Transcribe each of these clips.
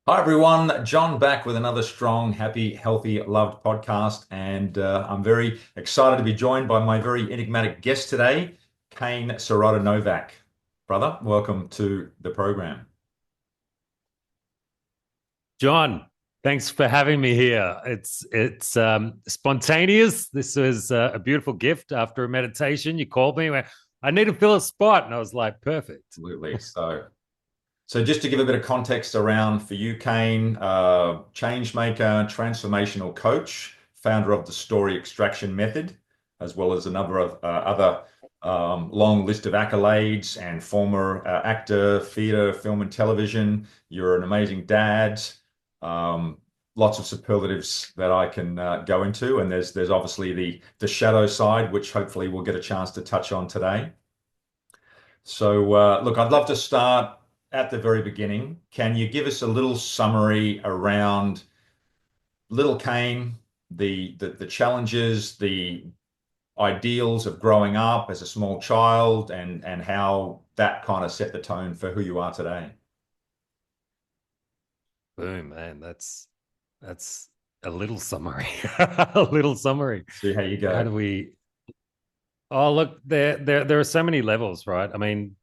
Hi everyone, John back with another strong, happy, healthy, loved podcast, and I'm very excited to be joined by my very enigmatic guest today, Kane Novak. Brother, welcome to the program. John, thanks for having me here. It's spontaneous. This was a beautiful gift after a meditation. You called me, went, I need to fill a spot, and I was like, perfect. Absolutely. So just to give a bit of context around for you, Kane, change maker, transformational coach, founder of the story extraction method, as well as a number of other long list of accolades and former actor, theatre, film and television. You're an amazing dad. Um, Lots of superlatives that I can go into, and there's obviously the shadow side, which hopefully we'll get a chance to touch on today. So, look, I'd love to start at the very beginning. Can you give us a little summary around little Kane, the challenges, the ideals of growing up as a small child, and how that kind of set the tone for who you are today? Boom, man. That's a little summary. A little summary. See how you How go. do we? Oh, look, there are so many levels, right? I mean,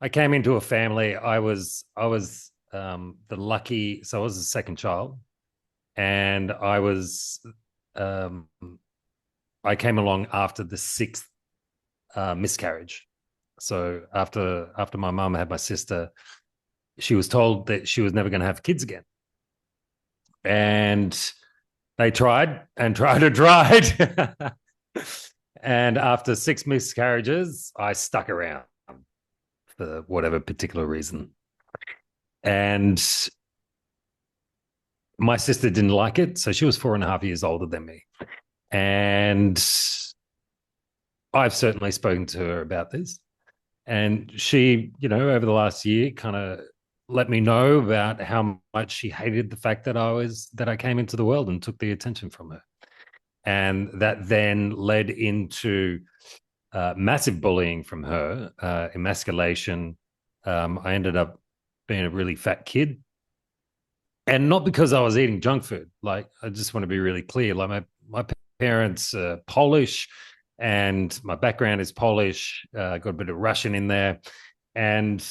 I came into a family. I was the lucky. So I was the second child, and um, I came along after the sixth miscarriage. So after my mum had my sister, she was told that she was never going to have kids again, and they tried and tried and tried. And after six miscarriages, I stuck around for whatever particular reason. And my sister didn't like it. So she was 4.5 years older than me. And I've certainly spoken to her about this. And she, over the last year, kind of let me know about how much she hated the fact that I came into the world and took the attention from her. And that then led into massive bullying from her, emasculation. I ended up being a really fat kid, and not because I was eating junk food. Like, I just want to be really clear. Like, my parents are Polish, and my background is Polish. Got a bit of Russian in there, and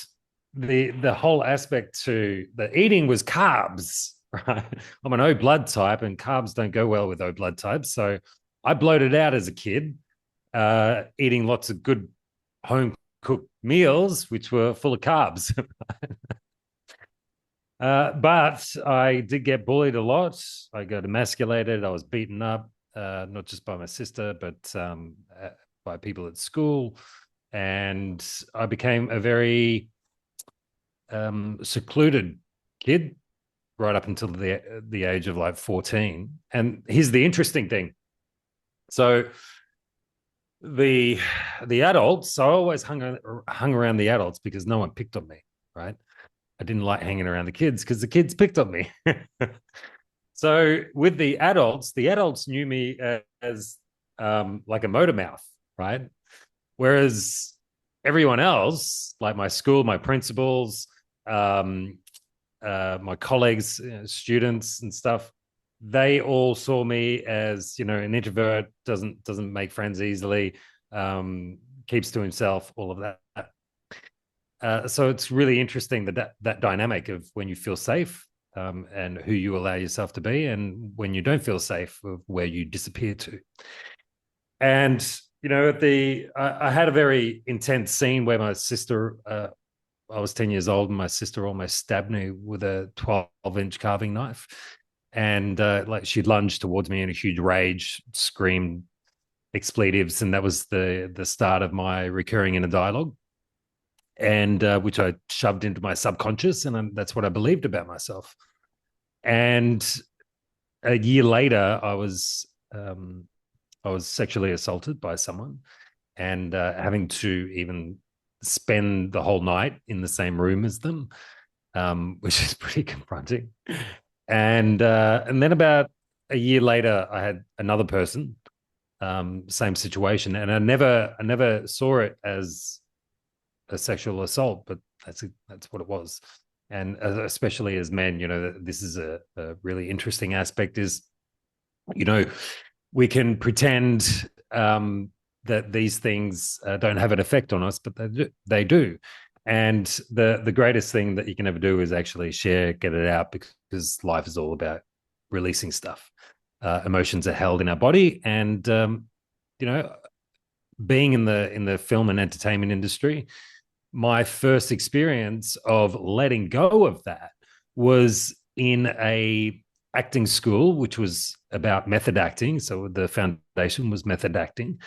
the whole aspect to the eating was carbs. Right, I'm an O blood type, and carbs don't go well with O blood types. So I bloated out as a kid, eating lots of good home cooked meals, which were full of carbs. But I did get bullied a lot. I got emasculated. I was beaten up, not just by my sister, but by people at school. And I became a very secluded kid right up until the age of like 14. And here's the interesting thing. So the the adults, I always hung around the adults because no one picked on me, right? I didn't like hanging around the kids because the kids picked on me. So with the adults knew me as like a motor mouth, right? Whereas everyone else, like my school, my principals, um, my colleagues, students, and stuff, they all saw me as an introvert, doesn't make friends easily, keeps to himself, all of that. So it's really interesting that dynamic of when you feel safe, and who you allow yourself to be, and when you don't feel safe, of where you disappear to. And I had a very intense scene where my sister, I was 10 years old, and my sister almost stabbed me with a 12-inch carving knife. And like, she lunged towards me in a huge rage, screamed expletives, and that was the start of my recurring inner dialogue, and which I shoved into my subconscious, and that's what I believed about myself. And a year later, I was sexually assaulted by someone, and having to even spend the whole night in the same room as them, which is pretty confronting. And then about a year later, I had another person, same situation, and I never saw it as a sexual assault, but that's what it was. and especially as men, this is a really interesting aspect is, you know, we can pretend that these things don't have an effect on us, but they do. And the greatest thing that you can ever do is actually share, get it out, because life is all about releasing stuff. Emotions are held in our body, and you know, being in the film and entertainment industry, my first experience of letting go of that was in a acting school, which was about method acting. So the foundation was method acting,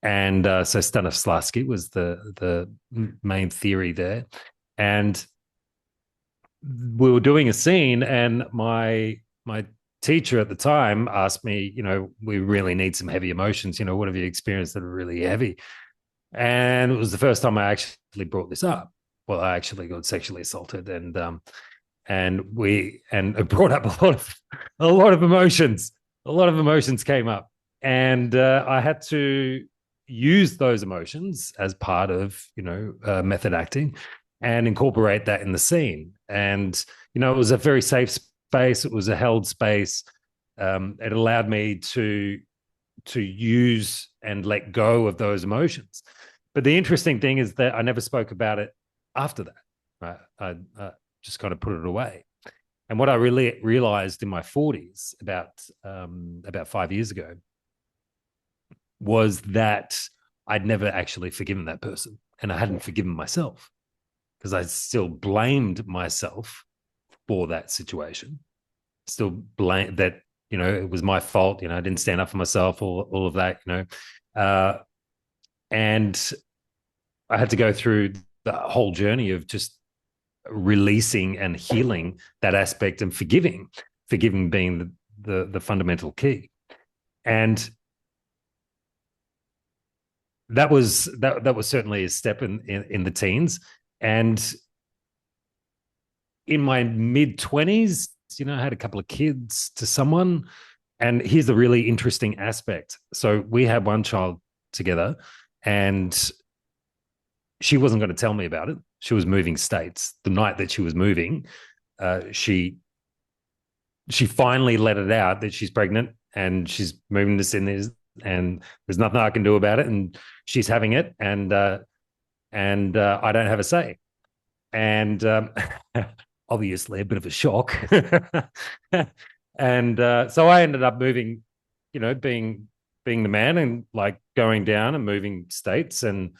and so Stanislavski was the main theory there, and we were doing a scene, and my teacher at the time asked me, we really need some heavy emotions. What have you experienced that are really heavy? And it was the first time I actually brought this up. Well, I actually got sexually assaulted, and it brought up a lot of emotions. A lot of emotions came up, and I had to use those emotions as part of method acting, and incorporate that in the scene. And it was a very safe space. It was a held space. It allowed me to use and let go of those emotions. But the interesting thing is that I never spoke about it after that. Right? I just kind of put it away. And what I really realized in my 40s, about 5 years ago, was that I'd never actually forgiven that person, and I hadn't forgiven myself, because I still blamed myself for that situation. Still blame that, it was my fault. I didn't stand up for myself, all of that, and I had to go through the whole journey of just releasing and healing that aspect, and forgiving being the fundamental key. And that was certainly a step in the teens. And in my mid-20s, I had a couple of kids to someone. And here's the really interesting aspect. So we had one child together, and she wasn't going to tell me about it. She was moving states. The night that she was moving, she finally let it out that she's pregnant and she's moving to Sydney, and there's nothing I can do about it. And she's having it, and I don't have a say. And obviously a bit of a shock. And so I ended up moving, being the man, and like going down and moving states, and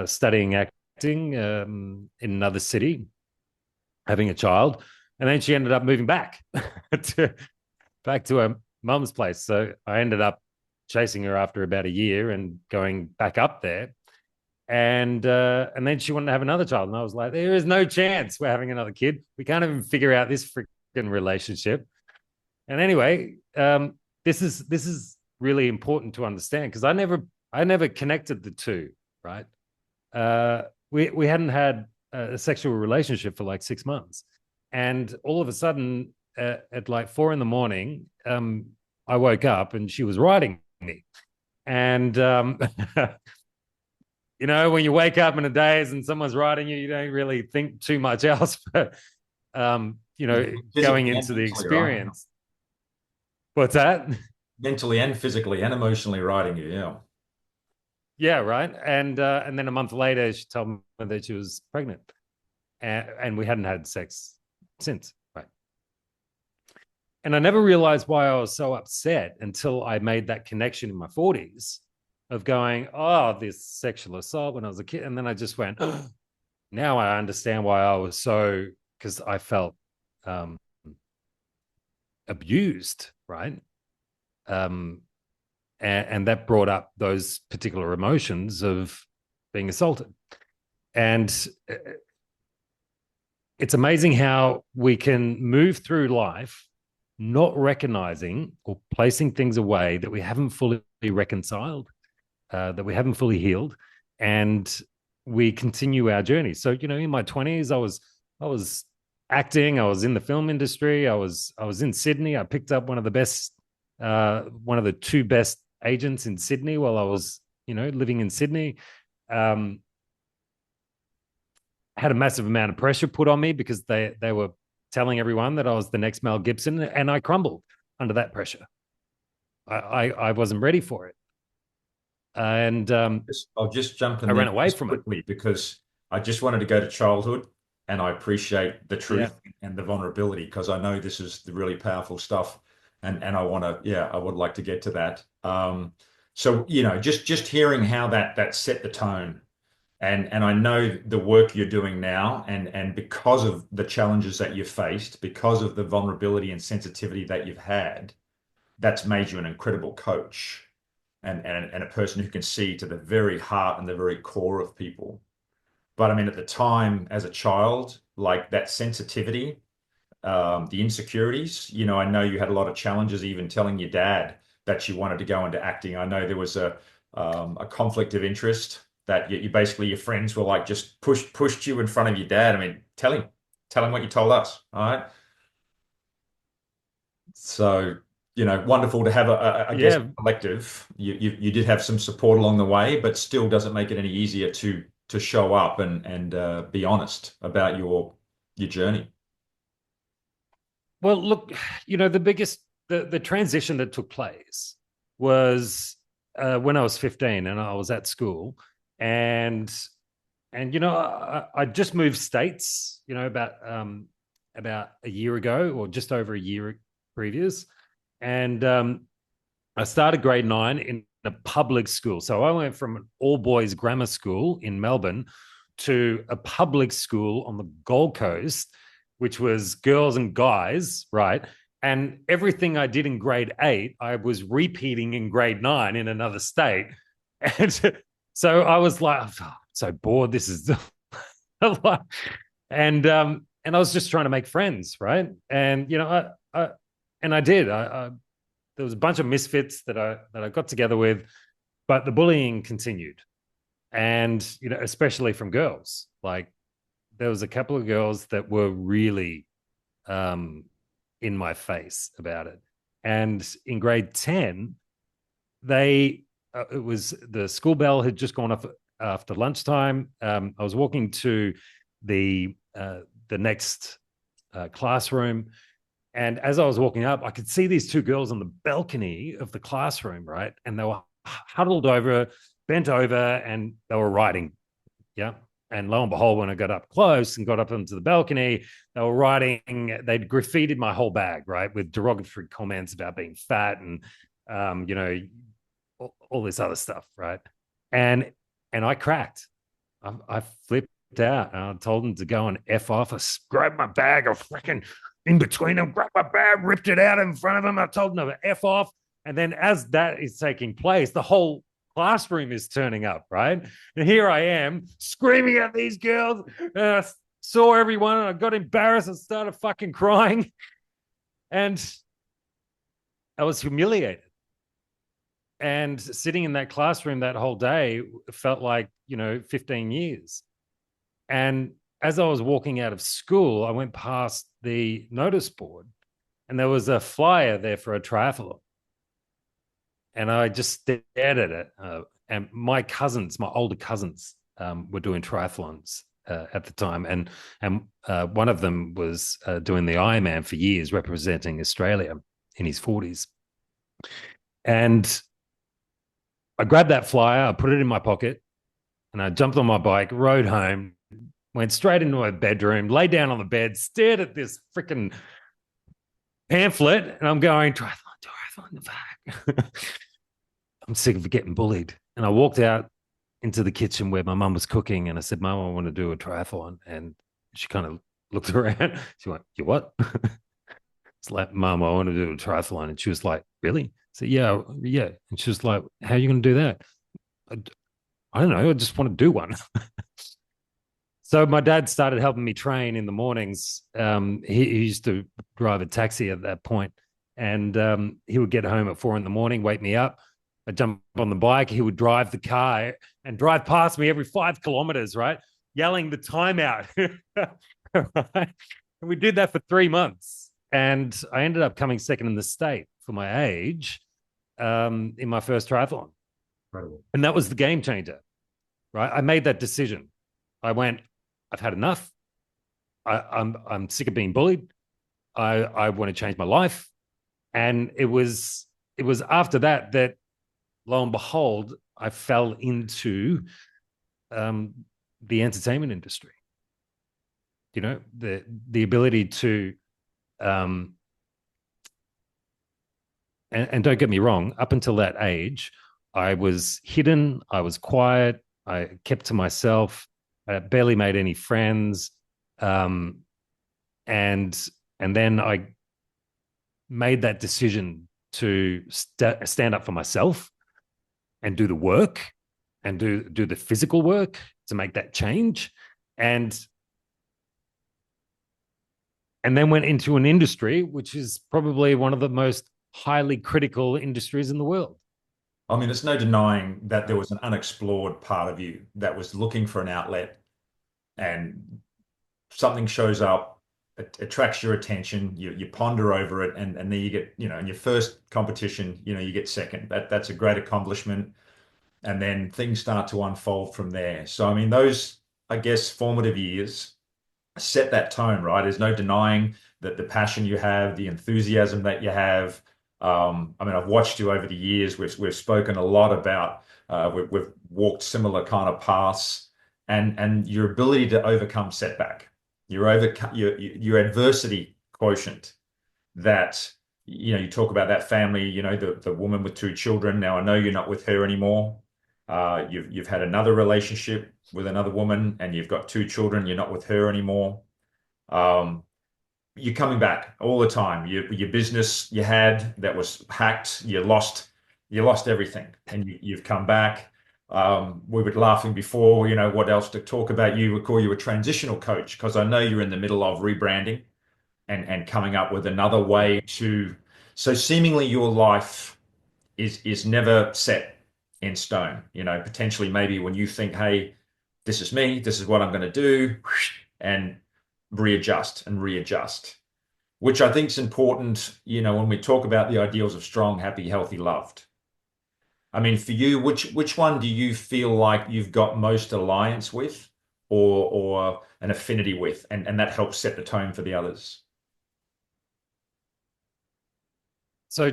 studying acting in another city, having a child. And then she ended up moving back to her mum's place. So I ended up chasing her after about a year and going back up there. And then she wanted to have another child, and I was like, there is no chance we're having another kid. We can't even figure out this freaking relationship. And anyway, this is really important to understand, because I never connected the two. Right? We hadn't had a sexual relationship for like 6 months, and all of a sudden, at like 4 a.m, I woke up and she was writing me. And when you wake up in a daze and someone's writing you, you don't really think too much else. But going into the experience. Right? What's that? Mentally and physically and emotionally writing you, yeah. Yeah, right. And then a month later, she told me that she was pregnant, and we hadn't had sex since. Right. And I never realized why I was so upset until I made that connection in my 40s of going, oh, this sexual assault when I was a kid. And then I just went, oh, now I understand why I was so, because I felt abused, right? And that brought up those particular emotions of being assaulted. And it's amazing how we can move through life not recognizing or placing things away that we haven't fully reconciled, that we haven't fully healed, and we continue our journey. So, in my 20s, I was acting, I was in the film industry, I was in Sydney. I picked up one of the two best agents in Sydney while I was, living in Sydney. had a massive amount of pressure put on me because they were telling everyone that I was the next Mel Gibson, and I crumbled under that pressure. I wasn't ready for it, and I'll just jump I in there ran away just from it. quickly because I just wanted to go to childhood, and I appreciate the Yeah, truth and the vulnerability because I know this is the really powerful stuff, and I want to, yeah, I would like to get to that. So just hearing how that set the tone, and I know the work you're doing now, and because of the challenges that you've faced, because of the vulnerability and sensitivity that you've had, that's made you an incredible coach and a person who can see to the very heart and the very core of people. But I mean, at the time as a child, like that sensitivity, the insecurities, I know you had a lot of challenges even telling your dad that you wanted to go into acting. I know there was a conflict of interest that you basically your friends were like just pushed you in front of your dad. I mean, tell him what you told us. All right. So, wonderful to have I guess, yeah. collective. You did have some support along the way, but still doesn't make it any easier to show up and be honest about your journey. Well, look, the biggest the transition that took place was when I was 15 and I was at school, and I just moved states, about a year ago or just over a year previous, and I started grade 9 in a public school. So I went from an all boys grammar school in Melbourne to a public school on the Gold Coast, which was girls and guys, right? And everything I did in grade 8, I was repeating in grade 9 in another state. And so I was like, oh, so bored. This is and I was just trying to make friends, right? And I did. There was a bunch of misfits that I got together with, but the bullying continued, and especially from girls. Like there was a couple of girls that were really um, in my face about it, and in grade 10, they it was the school bell had just gone off after lunchtime. I was walking to the next classroom. And as I was walking up, I could see these two girls on the balcony of the classroom, right? And they were huddled over, bent over, and they were writing. Yeah. And lo and behold, when I got up close and got up onto the balcony, they were writing, they'd graffitied my whole bag, right? With derogatory comments about being fat and, all this other stuff, right? And I cracked. I flipped out and I told them to go and F off. I grabbed my bag, I freaking in between them, grabbed my bag, ripped it out in front of them. I told them to F off. And then as that is taking place, the whole classroom is turning up, right? And here I am screaming at these girls. And I saw everyone and I got embarrassed and started fucking crying. And I was humiliated. And sitting in that classroom that whole day felt like, 15 years. And as I was walking out of school, I went past the notice board and there was a flyer there for a triathlon. And I just stared at it. And my older cousins, were doing triathlons at the time. And one of them was doing the Ironman for years, representing Australia in his 40s. And I grabbed that flyer, I put it in my pocket, and I jumped on my bike, rode home, went straight into my bedroom, lay down on the bed, stared at this freaking pamphlet, and I'm going, triathlon, fuck. I'm sick of getting bullied. And I walked out into the kitchen where my mum was cooking, and I said, Mum, I want to do a triathlon. And she kind of looked around. She went, you what? It's like, Mum, I want to do a triathlon. And she was like, really? I said, yeah, yeah. And she was like, how are you going to do that? I don't know. I just want to do one. So my dad started helping me train in the mornings. He used to drive a taxi at that point, and he would get home at 4 a.m, wake me up. I'd jump on the bike. He would drive the car and drive past me every 5 kilometers, right? Yelling the time out. Right? And we did that for 3 months. And I ended up coming second in the state for my age in my first triathlon. Incredible. And that was the game changer, right? I made that decision. I went, I've had enough. I'm sick of being bullied. I want to change my life. And it was after that that, lo and behold, I fell into um, the entertainment industry. The ability to um, and don't get me wrong, up until that age, I was hidden, I was quiet, I kept to myself, I barely made any friends, um, and and then I made that decision to stand up for myself and do the work and do the physical work to make that change, and then went into an industry which is probably one of the most highly critical industries in the world. I mean, it's no denying that there was an unexplored part of you that was looking for an outlet, and something shows up, it attracts your attention, you ponder over it, and then you get, in your first competition, you get second. That's a great accomplishment. And then things start to unfold from there. So, I mean, those, I guess, formative years set that tone, right? There's no denying that the passion you have, the enthusiasm that you have. I mean, I've watched you over the years. We've spoken a lot about, we've walked similar kind of paths, and your ability to overcome setback, your adversity quotient. That, you talk about that family, the woman with two children. Now, I know you're not with her anymore. You've had another relationship with another woman, and you've got two children. You're not with her anymore. Um, you're coming back all the time. Your business you had that was hacked, you lost everything, and you've come back. We were laughing before, what else to talk about. You would call you a transitional coach, because I know you're in the middle of rebranding and coming up with another way to. So seemingly your life is never set in stone. Potentially maybe when you think, hey, this is me, this is what I'm going to do, and readjust and readjust, which I think is important, when we talk about the ideals of strong, happy, healthy, loved. I mean, for you, which one do you feel like you've got most alliance with, or an affinity with, and that helps set the tone for the others? So,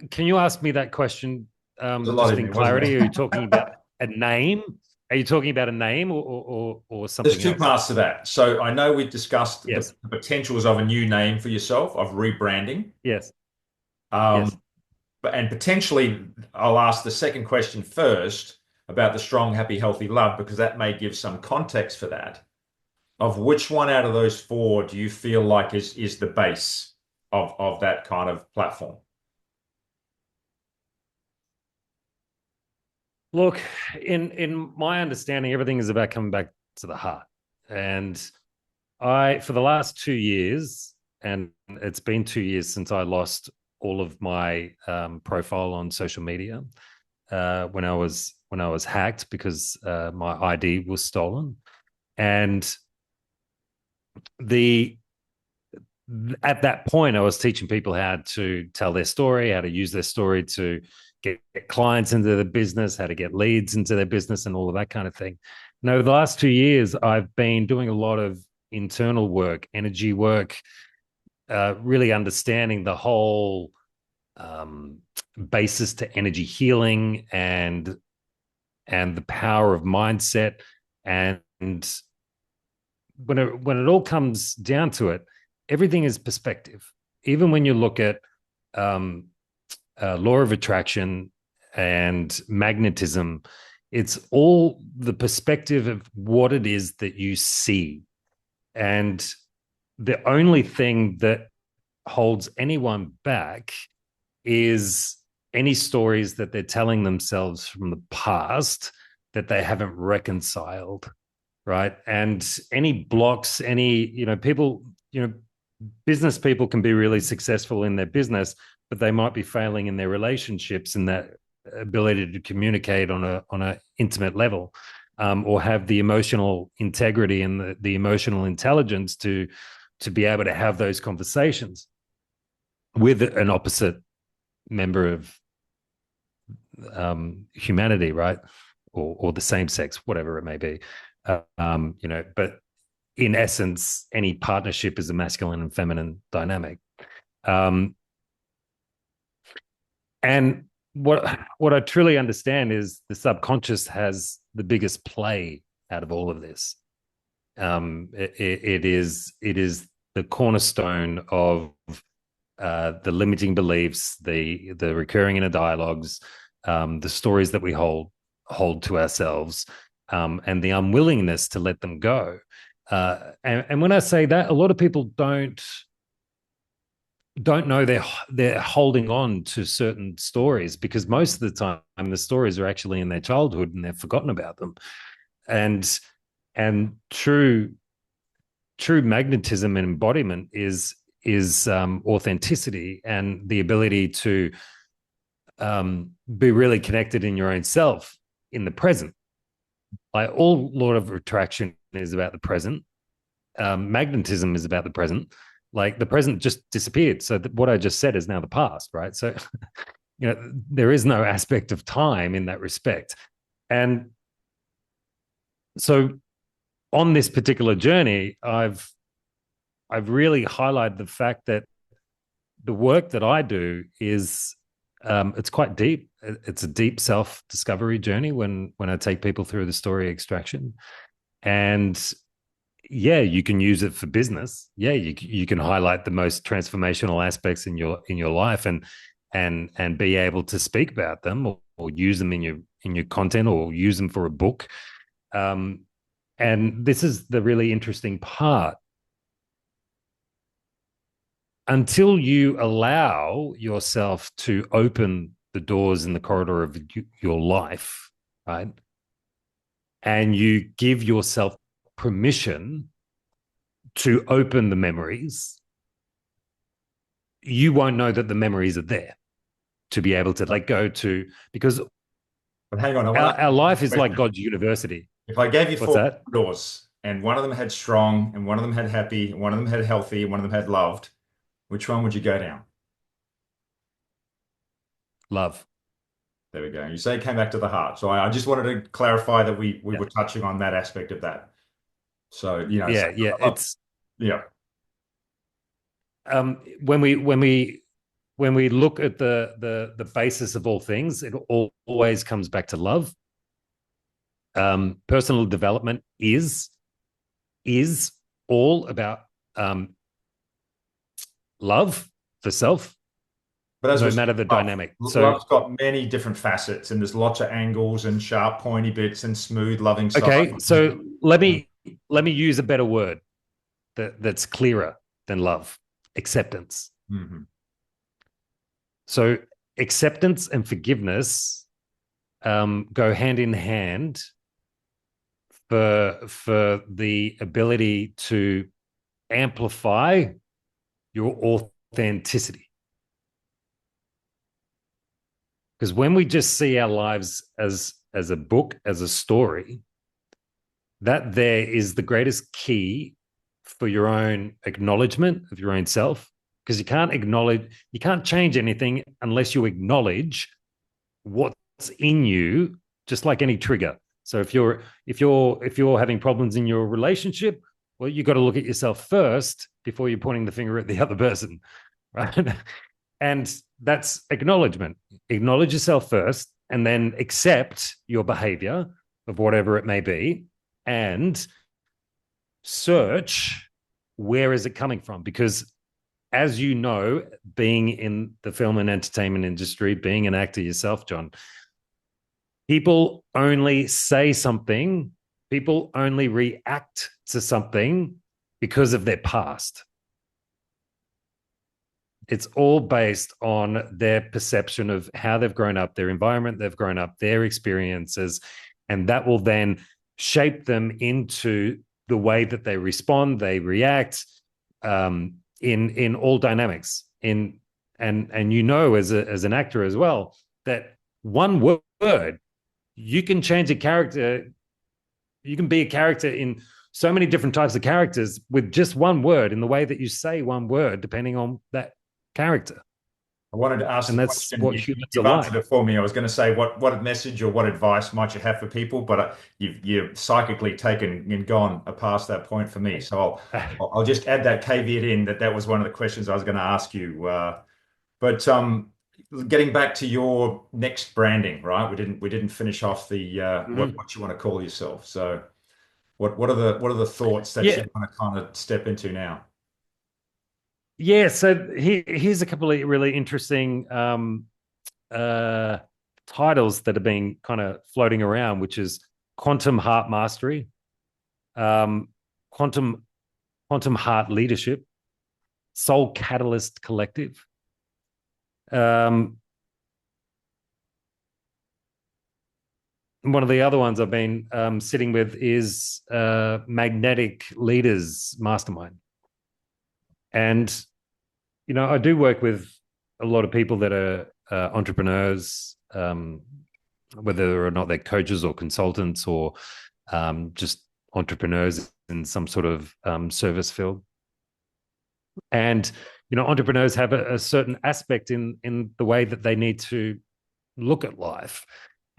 can you ask me that question There's a lot just in in there, wasn't clarity? Are you talking about there? a name? Are you talking about a name or There's something two else? parts to that. So I know we've discussed the Yes, potentials of a new name for yourself, of rebranding. yes, yes. Um, and potentially, I'll ask the second question first about the strong, happy, healthy love, because that may give some context for that. Of which one out of those four do you feel like is the base of that kind of platform? Look, in my understanding, everything is about coming back to the heart. And for the last 2 years, and it's been 2 years since I lost all of my profile on social media when I was hacked because my ID was stolen, and the at that point I was teaching people how to tell their story, how to use their story to get clients into the business, how to get leads into their business, and all of that kind of thing. And over the last 2 years, I've been doing a lot of internal work, energy work, really understanding the whole basis to energy healing and the power of mindset. And when it all comes down to it, everything is perspective. Even when you look at um, law of attraction and magnetism, it's all the perspective of what it is that you see. And the only thing that holds anyone back is any stories that they're telling themselves from the past that they haven't reconciled, right? And any blocks, people, business people can be really successful in their business, but they might be failing in their relationships and that ability to communicate on a intimate level, or have the emotional integrity and the emotional intelligence to be able to have those conversations with an opposite member of humanity, right? Or the same sex, whatever it may be. But in essence, any partnership is a masculine and feminine dynamic. Um, and what I truly understand is the subconscious has the biggest play out of all of this. It is the cornerstone of the limiting beliefs, the recurring inner dialogues, the stories that we hold to ourselves, and the unwillingness to let them go. And when I say that, a lot of people don't know they're holding on to certain stories, because most of the time the stories are actually in their childhood and they've forgotten about them. And true magnetism and embodiment is authenticity and the ability to be really connected in your own self in the present. Like, all law of attraction is about the present. Magnetism is about the present. Like, the present just disappeared, so what I just said is now the past, right? So there is no aspect of time in that respect. And so on this particular journey, I've really highlighted the fact that the work that I do is it's quite deep. It's a deep self-discovery journey when I take people through the story extraction. And yeah, you can use it for business. Yeah, you can highlight the most transformational aspects in your life and be able to speak about them, or use them in your content, or use them for a book. And this is the really interesting part. Until you allow yourself to open the doors in the corridor of your life, right? And you give yourself permission to open the memories, you won't know that the memories are there to be able to let go to, because But hang on, our life is like God's university. if I gave you What's four that? doors and one of them had strong and one of them had happy and one of them had healthy and one of them had loved, which one would you go down? Love. There we go. You say it came back to the heart. So I just wanted to clarify that we Yeah. were touching on that aspect of that. So, Yeah. Yeah. It's yeah. when we look at the basis of all things, it always comes back to love. Personal development is all about love for self, But as no we're matter the dynamic. So, love's got many different facets, and there's lots of angles and sharp, pointy bits and smooth, loving okay, sides. so let me use a better word that's clearer than love: acceptance. Mm-hmm. So, acceptance and forgiveness go hand in hand for the ability to amplify your authenticity. Because when we just see our lives as a book, as a story, that there is the greatest key for your own acknowledgement of your own self. Because you can't change anything unless you acknowledge what's in you, just like any trigger. So if you're having problems in your relationship, well, you got to look at yourself first before you're pointing the finger at the other person, right? And that's acknowledgement. Acknowledge yourself first, and then accept your behavior of whatever it may be, and search where is it coming from. Because as you know, being in the film and entertainment industry, being an actor yourself, John, people only say something, people only react to something because of their past. It's all based on their perception of how they've grown up, their environment they've grown up, their experiences, and that will then shape them into the way that they respond, they react, in all dynamics. And as an actor as well, that one word, you can change a character. You can be a character in so many different types of characters with just one word, in the way that you say one word, depending on that character. I wanted to ask the And that's question. what humans are You've answered like. it for me. I was going to say, what message or what advice might you have for people? But you've psychically taken and gone past that point for me. So I'll just add that caveat in that that was one of the questions I was going to ask you. But getting back to your next branding, right? We didn't finish off the Mhm. what you want to call yourself. So what are the thoughts that you Yeah, want to kind of step into now? yeah. So here's a couple of really interesting uh, titles that have been kind of floating around, which is quantum heart mastery, um, quantum quantum heart leadership, soul catalyst collective. Um, One of the other ones I've been sitting with is magnetic leaders mastermind, and I do work with a lot of people that are entrepreneurs, whether or not they're coaches or consultants or just entrepreneurs in some sort of service field. And entrepreneurs have a certain aspect in the way that they need to look at life,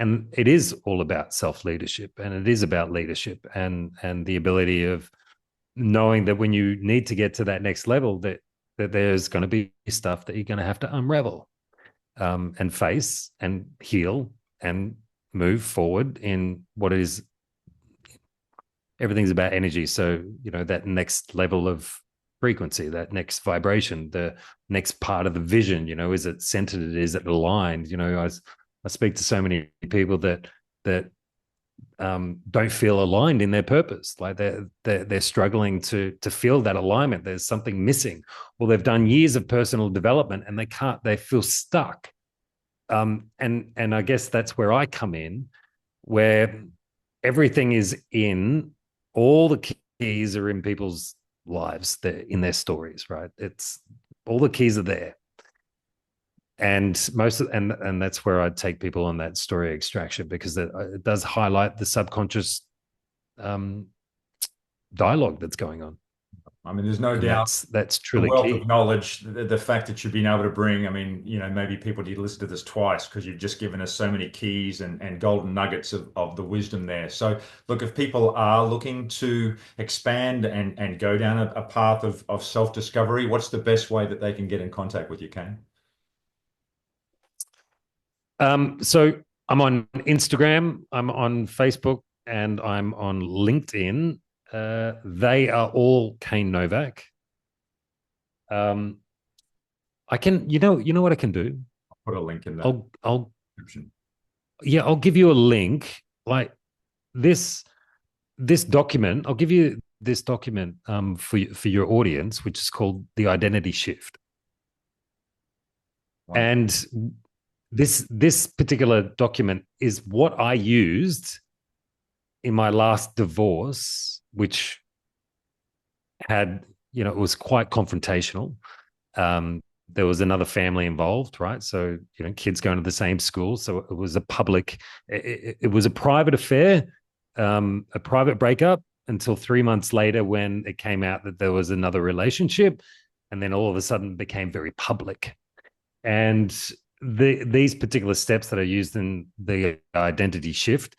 and it is all about self leadership, and it is about leadership and the ability of knowing that when you need to get to that next level, that there's going to be stuff that you're going to have to unravel, and face and heal and move forward in what is everything's about energy. So, that next level of frequency, that next vibration, the next part of the vision, is it centered? Is it aligned? I speak to so many people that don't feel aligned in their purpose. Like they're struggling to feel that alignment. There's something missing. Well, they've done years of personal development and they feel stuck. And I guess that's where I come in, where everything is in, all the keys are in people's lives, they're in their stories, right? It's all the keys are there. And and that's where I take people on that story extraction, because it does highlight the subconscious um, dialogue that's going on, I mean, there's no and doubt that's the truly wealth of key. knowledge, the fact that you've been able to bring, I mean, maybe people need to listen to this twice because you've just given us so many keys and golden nuggets of the wisdom there. So, look, if people are looking to expand and go down a path of self-discovery, what's the best way that they can get in contact with you, Kane? So I'm on Instagram, I'm on Facebook, and I'm on LinkedIn. They are all Kane Novak. Um, I can, what I can do. I'll put a link in the I'll, description. yeah, I'll give you a link. Like this, this document. I'll give you this document for your audience, which is called the Identity Shift. Wonderful. And this particular document is what I used in my last divorce, which had, it was quite confrontational. There was another family involved, right? So, kids going to the same school. So it was a public, it was a private affair, a private breakup until 3 months later when it came out that there was another relationship. And then all of a sudden became very public. And these particular steps that are used in the identity shift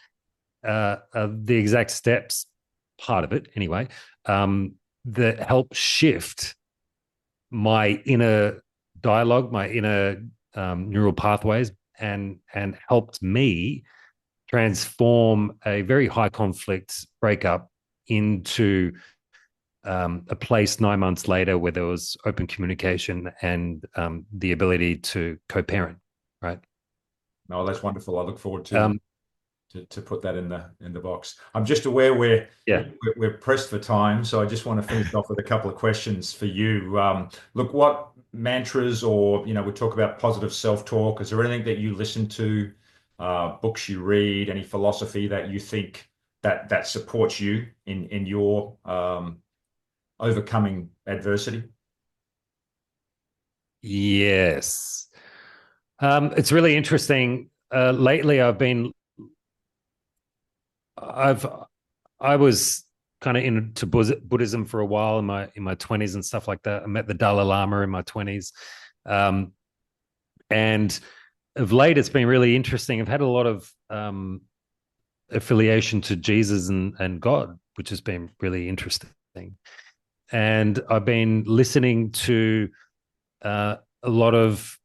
are the exact steps, part of it anyway, that help shift my inner dialogue, my inner neural pathways, and helped me transform a very high conflict breakup into a place 9 months later where there was open communication and the ability to co-parent, right? No, that's wonderful. I look forward to Um, to put that in the box. I'm just aware yeah. we're pressed for time, so I just want to finish off with a couple of questions for you. Look, what mantras or we talk about positive self-talk. Is there anything that you listen to, books you read, any philosophy that you think that supports you in your overcoming adversity? Yes. It's really interesting. Lately, I've I was kind of into Buddhism for a while in my 20s and stuff like that. I met the Dalai Lama in my 20s. Um, And of late, it's been really interesting. I've had a lot of affiliation to Jesus and God, which has been really interesting. And I've been listening to a lot of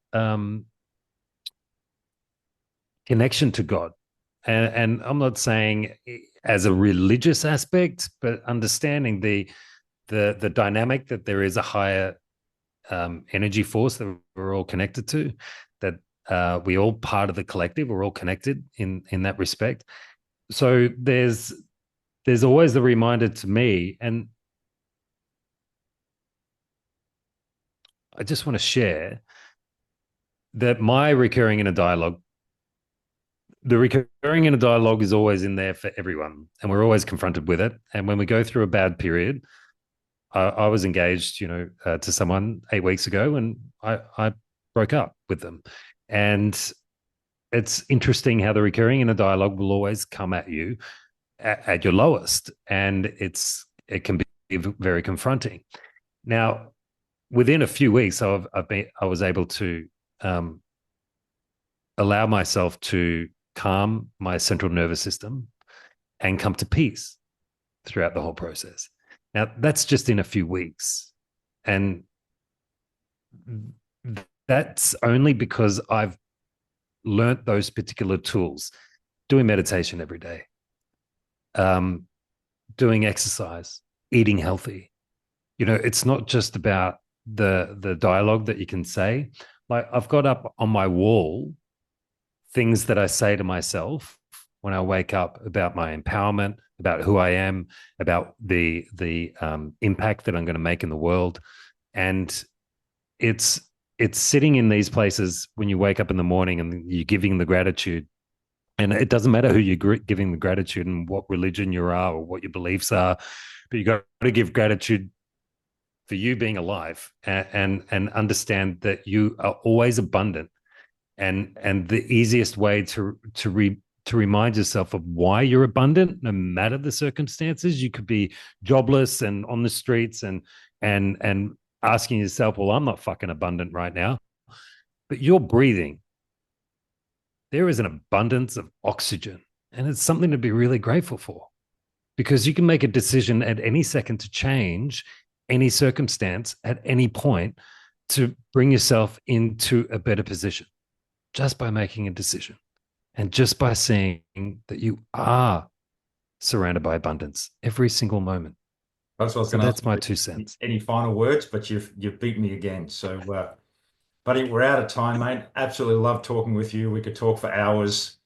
connection to God. And I'm not saying as a religious aspect, but understanding the dynamic that there is a higher energy force that we're all connected to, that we all part of the collective, we're all connected in that respect. So there's always the reminder to me, and I just want to share that my recurring inner dialogue, the recurring inner dialogue is always in there for everyone, and we're always confronted with it. And when we go through a bad period, I was engaged, to someone 8 weeks ago, and I broke up with them. And it's interesting how the recurring inner dialogue will always come at you at your lowest, and it can be very confronting. Now, within a few weeks, I was able to allow myself to calm my central nervous system and come to peace throughout the whole process. Now, that's just in a few weeks. And that's only because I've learnt those particular tools, doing meditation every day, doing exercise, eating healthy. It's not just about the dialogue that you can say. Like, I've got up on my wall things that I say to myself when I wake up about my empowerment, about who I am, about the impact that I'm going to make in the world. And it's sitting in these places when you wake up in the morning and you're giving the gratitude. And it doesn't matter who you're giving the gratitude and what religion you are or what your beliefs are, but you got to give gratitude for you being alive, and understand that you are always abundant. And the easiest way to remind yourself of why you're abundant, no matter the circumstances. You could be jobless and on the streets and asking yourself, well, I'm not fucking abundant right now, but you're breathing. There is an abundance of oxygen, and it's something to be really grateful for, because you can make a decision at any second to change any circumstance at any point to bring yourself into a better position, just by making a decision and just by seeing that you are surrounded by abundance every single moment. That's what I was So going to ask. that's my 2 cents. Any final words? But you've beat me again. So, buddy, we're out of time, mate. Absolutely love talking with you. We could talk for hours.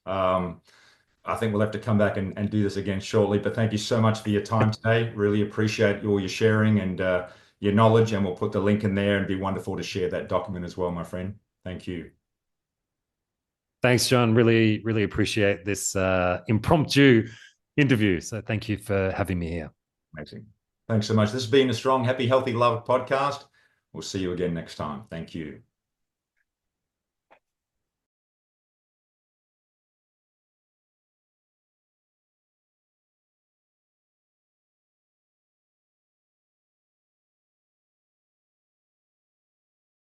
I think we'll have to come back and do this again shortly. But thank you so much for your time today. Really appreciate all your sharing and your knowledge. And we'll put the link in there, and it'd be wonderful to share that document as well, my friend. Thank you. Thanks, John. Really, really appreciate this impromptu interview. So thank you for having me here. Amazing. Thanks so much. This has been a Strong, Happy, Healthy, Love podcast. We'll see you again next time. Thank you.